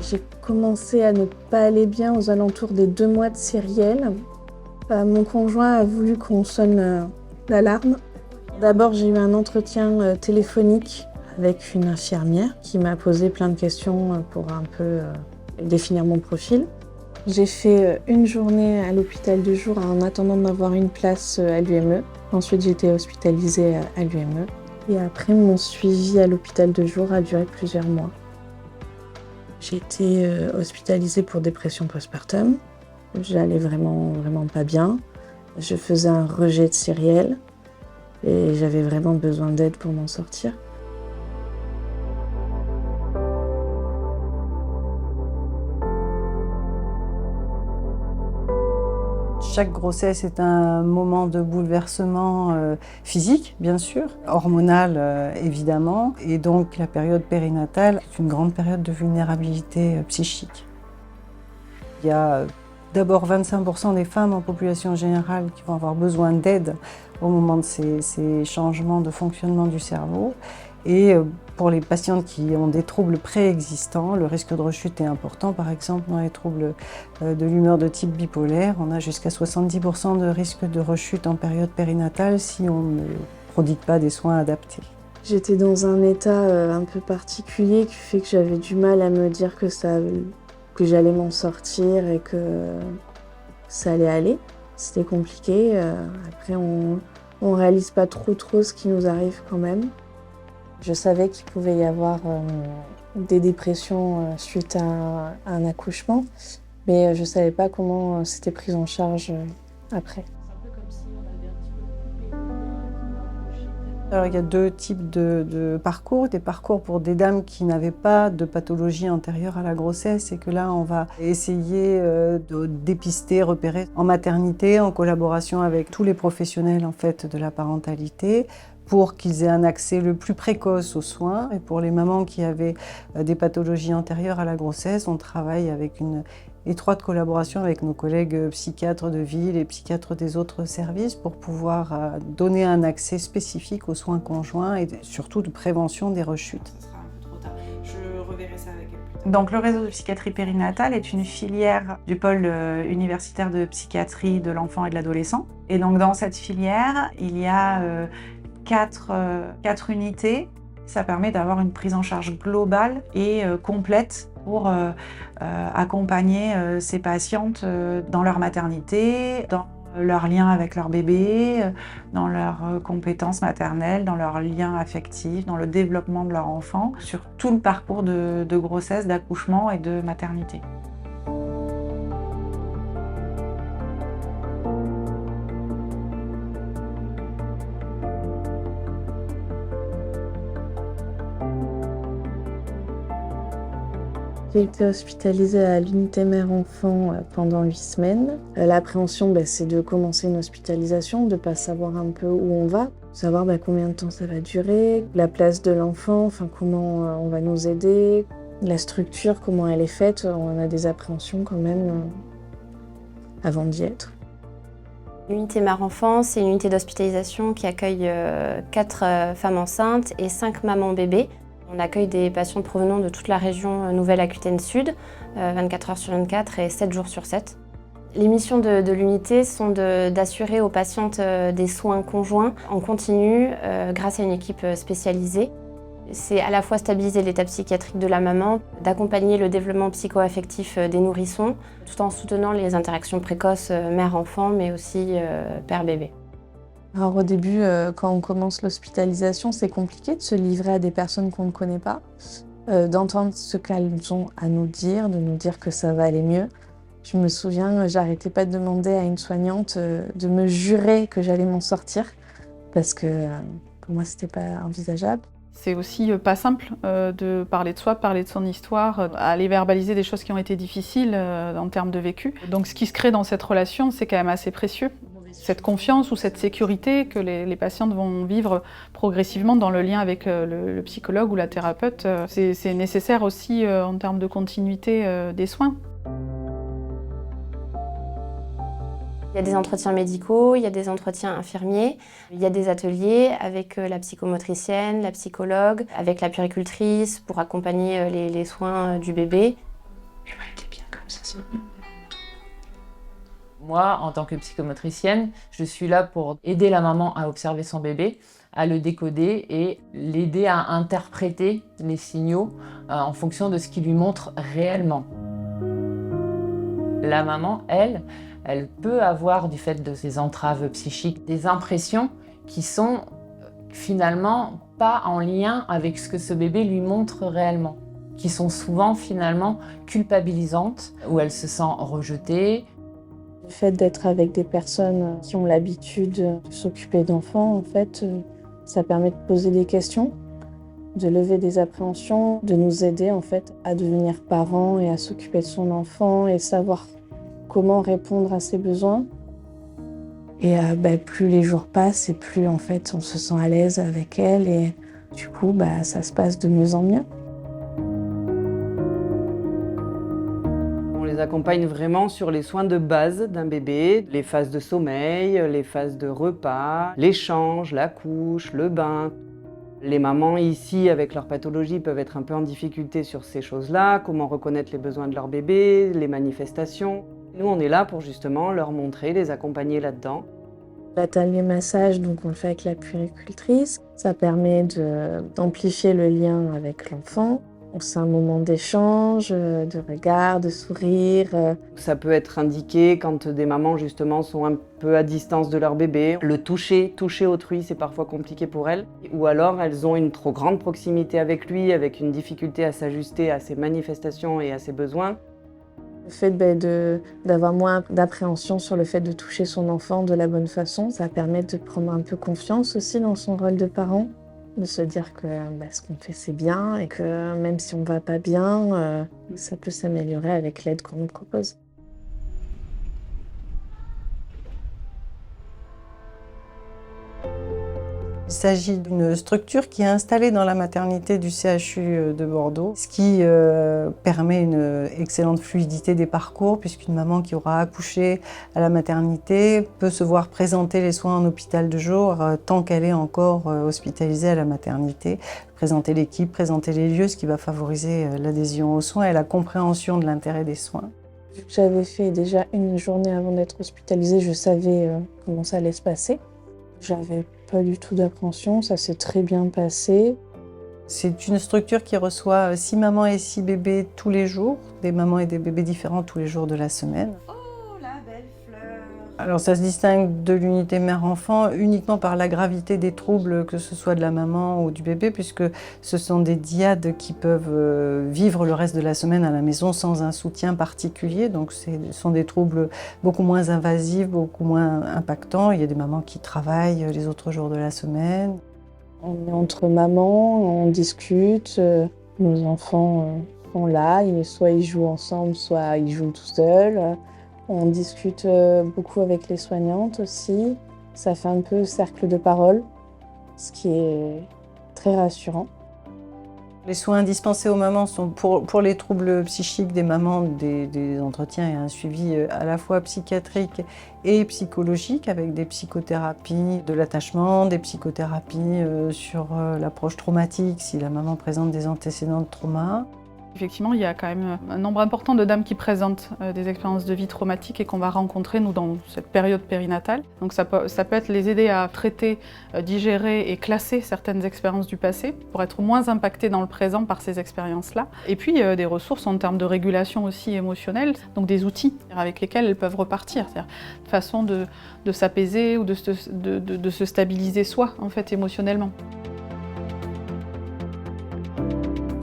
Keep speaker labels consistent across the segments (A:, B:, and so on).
A: J'ai commencé à ne pas aller bien aux alentours des 2 mois de Cyrielle. Mon conjoint a voulu qu'on sonne l'alarme. D'abord, j'ai eu un entretien téléphonique avec une infirmière qui m'a posé plein de questions pour un peu définir mon profil. J'ai fait une journée à l'hôpital de jour en attendant d'avoir une place à l'UME. Ensuite, j'ai été hospitalisée à l'UME. Et après, mon suivi à l'hôpital de jour a duré plusieurs mois. J'ai été hospitalisée pour dépression postpartum. J'allais vraiment pas bien. Je faisais un rejet de Cyrielle et j'avais vraiment besoin d'aide pour m'en sortir.
B: Chaque grossesse est un moment de bouleversement physique, bien sûr, hormonal évidemment, et donc la période périnatale est une grande période de vulnérabilité psychique. Il y a d'abord 25% des femmes en population générale qui vont avoir besoin d'aide au moment de ces changements de fonctionnement du cerveau. Et pour les patientes qui ont des troubles préexistants, le risque de rechute est important. Par exemple, dans les troubles de l'humeur de type bipolaire, on a jusqu'à 70% de risque de rechute en période périnatale si on ne prodigue pas des soins adaptés.
A: J'étais dans un état un peu particulier qui fait que j'avais du mal à me dire que j'allais m'en sortir et que ça allait aller. C'était compliqué. Après, on réalise pas trop ce qui nous arrive quand même. Je savais qu'il pouvait y avoir des dépressions suite à un accouchement, mais je ne savais pas comment c'était pris en charge après.
B: Alors, il y a deux types de parcours. Des parcours pour des dames qui n'avaient pas de pathologie antérieure à la grossesse et que là, on va essayer de dépister, repérer en maternité, en collaboration avec tous les professionnels en fait, de la parentalité, pour qu'ils aient un accès le plus précoce aux soins. Et pour les mamans qui avaient des pathologies antérieures à la grossesse, on travaille avec une étroite collaboration avec nos collègues psychiatres de ville et psychiatres des autres services pour pouvoir donner un accès spécifique aux soins conjoints et surtout de prévention des rechutes.
C: Ça sera un peu trop tard. Je reverrai ça avec elle plus tard. Donc le réseau de psychiatrie périnatale est une filière du pôle universitaire de psychiatrie de l'enfant et de l'adolescent. Et donc dans cette filière, il y a 4 unités. Ça permet d'avoir une prise en charge globale et complète pour accompagner ces patientes dans leur maternité, dans leur lien avec leur bébé, dans leurs compétences maternelles, dans leurs liens affectifs, dans le développement de leur enfant, sur tout le parcours de grossesse, d'accouchement et de maternité.
A: J'ai été hospitalisée à l'unité mère-enfant pendant 8 semaines. L'appréhension, c'est de commencer une hospitalisation, de ne pas savoir un peu où on va, savoir combien de temps ça va durer, la place de l'enfant, comment on va nous aider, la structure, comment elle est faite. On a des appréhensions quand même avant d'y être.
D: L'unité mère-enfant, c'est une unité d'hospitalisation qui accueille 4 femmes enceintes et 5 mamans bébés. On accueille des patients provenant de toute la région Nouvelle-Aquitaine Sud, 24 heures sur 24 et 7 jours sur 7. Les missions de l'unité sont d'assurer aux patientes des soins conjoints en continu grâce à une équipe spécialisée. C'est à la fois stabiliser l'état psychiatrique de la maman, d'accompagner le développement psycho-affectif des nourrissons, tout en soutenant les interactions précoces mère-enfant, mais aussi père-bébé.
A: Alors au début, quand on commence l'hospitalisation, c'est compliqué de se livrer à des personnes qu'on ne connaît pas, d'entendre ce qu'elles ont à nous dire, de nous dire que ça va aller mieux. Je me souviens, j'arrêtais pas de demander à une soignante de me jurer que j'allais m'en sortir, parce que pour moi, c'était pas envisageable.
E: C'est aussi pas simple de parler de soi, parler de son histoire, aller verbaliser des choses qui ont été difficiles en termes de vécu. Donc ce qui se crée dans cette relation, c'est quand même assez précieux. Cette confiance ou cette sécurité que les patientes vont vivre progressivement dans le lien avec le psychologue ou la thérapeute, c'est nécessaire aussi en termes de continuité des soins.
D: Il y a des entretiens médicaux, il y a des entretiens infirmiers, il y a des ateliers avec la psychomotricienne, la psychologue, avec la puéricultrice pour accompagner les soins du bébé.
C: Elle était bien comme ça.
F: Moi, en tant que psychomotricienne, je suis là pour aider la maman à observer son bébé, à le décoder et l'aider à interpréter les signaux en fonction de ce qu'il lui montre réellement. La maman, elle peut avoir, du fait de ses entraves psychiques, des impressions qui sont finalement pas en lien avec ce que ce bébé lui montre réellement, qui sont souvent finalement culpabilisantes, où elle se sent rejetée.
A: Le fait d'être avec des personnes qui ont l'habitude de s'occuper d'enfants, en fait, ça permet de poser des questions, de lever des appréhensions, de nous aider en fait à devenir parents et à s'occuper de son enfant et savoir comment répondre à ses besoins. Et plus les jours passent et plus en fait on se sent à l'aise avec elle et du coup ça se passe de mieux en mieux.
G: On les accompagne vraiment sur les soins de base d'un bébé, les phases de sommeil, les phases de repas, l'échange, la couche, le bain. Les mamans ici, avec leur pathologie, peuvent être un peu en difficulté sur ces choses-là, comment reconnaître les besoins de leur bébé, les manifestations. Nous, on est là pour justement leur montrer, les accompagner là-dedans.
A: L'atelier massage, donc on le fait avec la puéricultrice. Ça permet d'amplifier le lien avec l'enfant. C'est un moment d'échange, de regard, de sourire.
G: Ça peut être indiqué quand des mamans justement sont un peu à distance de leur bébé. Le toucher autrui, c'est parfois compliqué pour elles. Ou alors elles ont une trop grande proximité avec lui, avec une difficulté à s'ajuster à ses manifestations et à ses besoins.
A: Le fait d'avoir moins d'appréhension sur le fait de toucher son enfant de la bonne façon, ça permet de prendre un peu confiance aussi dans son rôle de parent, de se dire que ce qu'on fait c'est bien et que même si on va pas bien, ça peut s'améliorer avec l'aide qu'on nous propose.
B: Il s'agit d'une structure qui est installée dans la maternité du CHU de Bordeaux, ce qui permet une excellente fluidité des parcours, puisqu'une maman qui aura accouché à la maternité peut se voir présenter les soins en hôpital de jour tant qu'elle est encore hospitalisée à la maternité, présenter l'équipe, présenter les lieux, ce qui va favoriser l'adhésion aux soins et la compréhension de l'intérêt des soins.
A: Vu que j'avais fait déjà une journée avant d'être hospitalisée, je savais comment ça allait se passer. J'avais pas du tout d'appréhension, ça s'est très bien passé.
B: C'est une structure qui reçoit 6 mamans et 6 bébés tous les jours, des mamans et des bébés différents tous les jours de la semaine.
C: Oh, la belle fleur!
B: Alors ça se distingue de l'unité mère-enfant uniquement par la gravité des troubles, que ce soit de la maman ou du bébé, puisque ce sont des dyades qui peuvent vivre le reste de la semaine à la maison sans un soutien particulier. Donc ce sont des troubles beaucoup moins invasifs, beaucoup moins impactants. Il y a des mamans qui travaillent les autres jours de la semaine.
A: On est entre mamans, on discute, nos enfants sont là, soit ils jouent ensemble, soit ils jouent tout seuls. On discute beaucoup avec les soignantes aussi. Ça fait un peu cercle de parole, ce qui est très rassurant.
B: Les soins dispensés aux mamans sont pour les troubles psychiques des mamans, des entretiens et un suivi à la fois psychiatrique et psychologique avec des psychothérapies de l'attachement, des psychothérapies sur l'approche traumatique si la maman présente des antécédents de trauma.
E: Effectivement, il y a quand même un nombre important de dames qui présentent des expériences de vie traumatiques et qu'on va rencontrer, nous, dans cette période périnatale. Donc ça peut être les aider à traiter, digérer et classer certaines expériences du passé pour être moins impactées dans le présent par ces expériences-là. Et puis des ressources en termes de régulation aussi émotionnelle, donc des outils avec lesquels elles peuvent repartir. C'est-à-dire une façon de s'apaiser ou de se stabiliser soi, en fait, émotionnellement.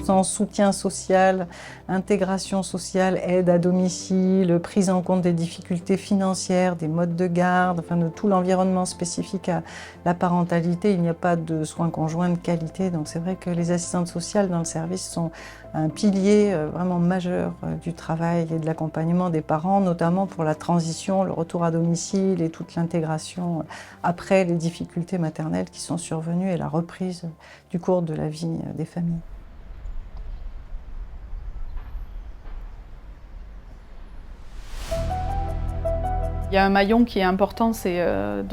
B: Sans soutien social, intégration sociale, aide à domicile, prise en compte des difficultés financières, des modes de garde, enfin de tout l'environnement spécifique à la parentalité, il n'y a pas de soins conjoints de qualité. Donc c'est vrai que les assistantes sociales dans le service sont un pilier vraiment majeur du travail et de l'accompagnement des parents, notamment pour la transition, le retour à domicile et toute l'intégration après les difficultés maternelles qui sont survenues et la reprise du cours de la vie des familles.
E: Il Il y a un maillon qui est important, c'est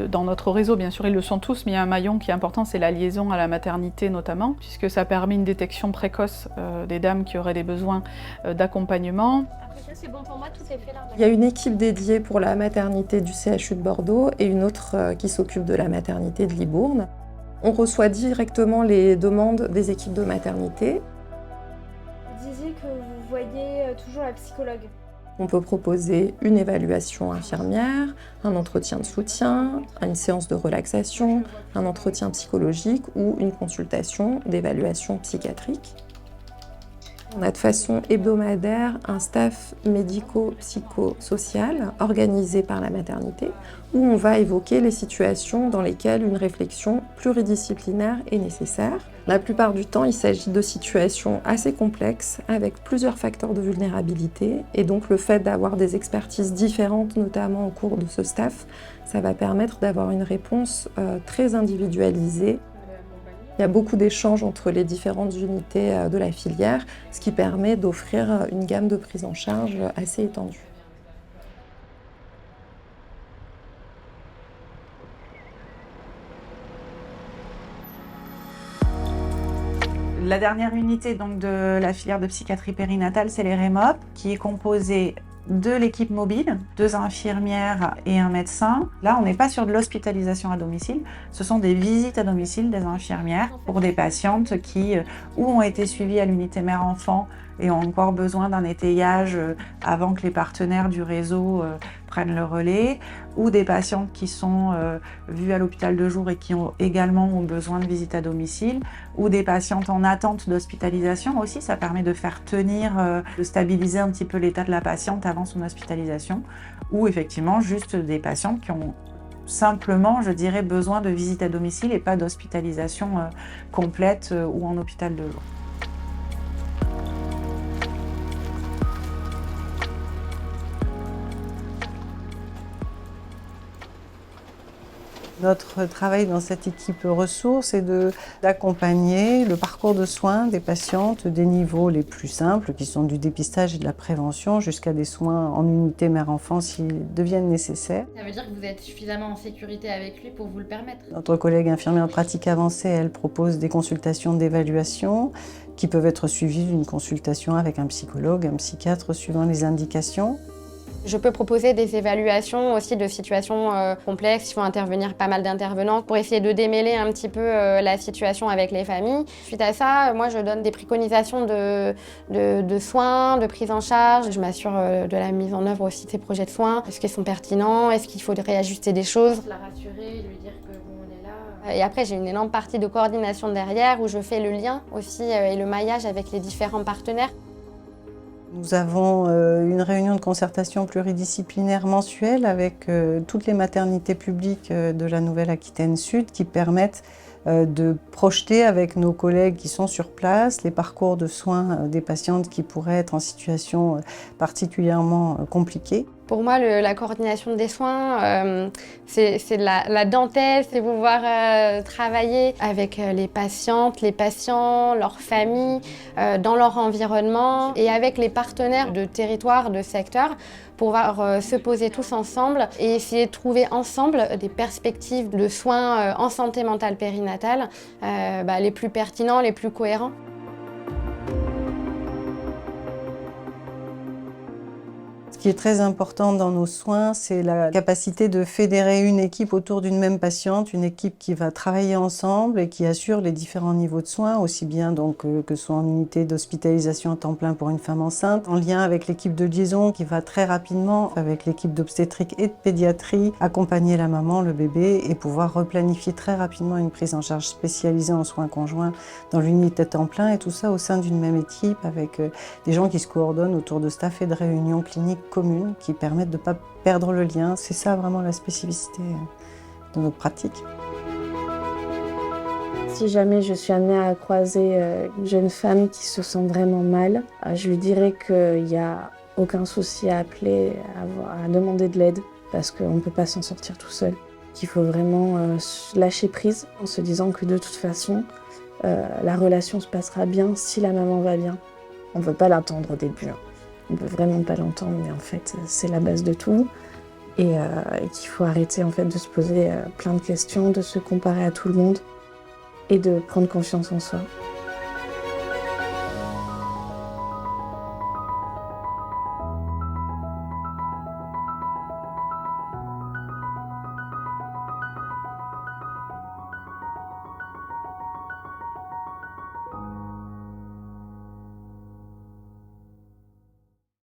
E: dans notre réseau, bien sûr, ils le sont tous, mais il y a un maillon qui est important, c'est la liaison à la maternité notamment, puisque ça permet une détection précoce des dames qui auraient des besoins d'accompagnement.
D: C'est bon pour moi, tout est fait là.
H: Il y a une équipe dédiée pour la maternité du CHU de Bordeaux et une autre qui s'occupe de la maternité de Libourne. On reçoit directement les demandes des équipes de maternité.
I: Vous disiez que vous voyez toujours la psychologue.
H: On peut proposer une évaluation infirmière, un entretien de soutien, une séance de relaxation, un entretien psychologique ou une consultation d'évaluation psychiatrique. On a de façon hebdomadaire un staff médico-psychosocial organisé par la maternité où on va évoquer les situations dans lesquelles une réflexion pluridisciplinaire est nécessaire. La plupart du temps, il s'agit de situations assez complexes avec plusieurs facteurs de vulnérabilité et donc le fait d'avoir des expertises différentes, notamment au cours de ce staff, ça va permettre d'avoir une réponse très individualisée. Il y a beaucoup d'échanges entre les différentes unités de la filière, ce qui permet d'offrir une gamme de prise en charge assez étendue.
C: La dernière unité donc, de la filière de psychiatrie périnatale, c'est les REMOP, qui est composée de l'équipe mobile, 2 infirmières et un médecin. Là, on n'est pas sur de l'hospitalisation à domicile, ce sont des visites à domicile des infirmières pour des patientes qui ou ont été suivies à l'unité mère-enfant et ont encore besoin d'un étayage avant que les partenaires du réseau prennent le relais, ou des patientes qui sont vues à l'hôpital de jour et qui ont également besoin de visite à domicile, ou des patientes en attente d'hospitalisation aussi. Ça permet de faire tenir, de stabiliser un petit peu l'état de la patiente avant son hospitalisation, ou effectivement juste des patientes qui ont simplement, je dirais, besoin de visite à domicile et pas d'hospitalisation complète ou en hôpital de jour.
B: Notre travail dans cette équipe ressources est d'accompagner le parcours de soins des patientes des niveaux les plus simples, qui sont du dépistage et de la prévention, jusqu'à des soins en unité mère-enfant s'ils deviennent nécessaires.
J: Ça veut dire que vous êtes suffisamment en sécurité avec lui pour vous le permettre?
B: Notre collègue infirmière en pratique avancée, elle propose des consultations d'évaluation qui peuvent être suivies d'une consultation avec un psychologue, un psychiatre, suivant les indications.
D: Je peux proposer des évaluations aussi de situations complexes. Il faut intervenir pas mal d'intervenants pour essayer de démêler un petit peu la situation avec les familles. Suite à ça, moi je donne des préconisations de soins, de prise en charge. Je m'assure de la mise en œuvre aussi de ces projets de soins. Est-ce qu'ils sont pertinents? Est-ce qu'il faut réajuster des choses?
J: La rassurer, lui dire que bon, on est là.
D: Et après, j'ai une énorme partie de coordination derrière où je fais le lien aussi et le maillage avec les différents partenaires.
B: Nous avons une réunion de concertation pluridisciplinaire mensuelle avec toutes les maternités publiques de la Nouvelle-Aquitaine Sud qui permettent de projeter avec nos collègues qui sont sur place les parcours de soins des patientes qui pourraient être en situation particulièrement compliquée.
D: Pour moi, la coordination des soins, c'est la dentelle, c'est pouvoir travailler avec les patientes, les patients, leurs familles, dans leur environnement et avec les partenaires de territoire, de secteur, pour pouvoir se poser tous ensemble et essayer de trouver ensemble des perspectives de soins en santé mentale périnatale les plus pertinents, les plus cohérents.
B: Ce qui est très important dans nos soins, c'est la capacité de fédérer une équipe autour d'une même patiente, une équipe qui va travailler ensemble et qui assure les différents niveaux de soins, aussi bien donc, que ce soit en unité d'hospitalisation à temps plein pour une femme enceinte, en lien avec l'équipe de liaison qui va très rapidement, avec l'équipe d'obstétrique et de pédiatrie, accompagner la maman, le bébé et pouvoir replanifier très rapidement une prise en charge spécialisée en soins conjoints dans l'unité à temps plein et tout ça au sein d'une même équipe avec des gens qui se coordonnent autour de staff et de réunions cliniques communes qui permettent de ne pas perdre le lien. C'est ça vraiment la spécificité de notre pratique.
A: Si jamais je suis amenée à croiser une jeune femme qui se sent vraiment mal, je lui dirais qu'il n'y a aucun souci à appeler, à demander de l'aide, parce qu'on ne peut pas s'en sortir tout seul. Qu'il faut vraiment lâcher prise en se disant que de toute façon, la relation se passera bien si la maman va bien. On ne veut pas l'attendre au début. On ne peut vraiment pas l'entendre, mais en fait, c'est la base de tout. et qu'il faut arrêter en fait de se poser plein de questions, de se comparer à tout le monde et de prendre confiance en soi.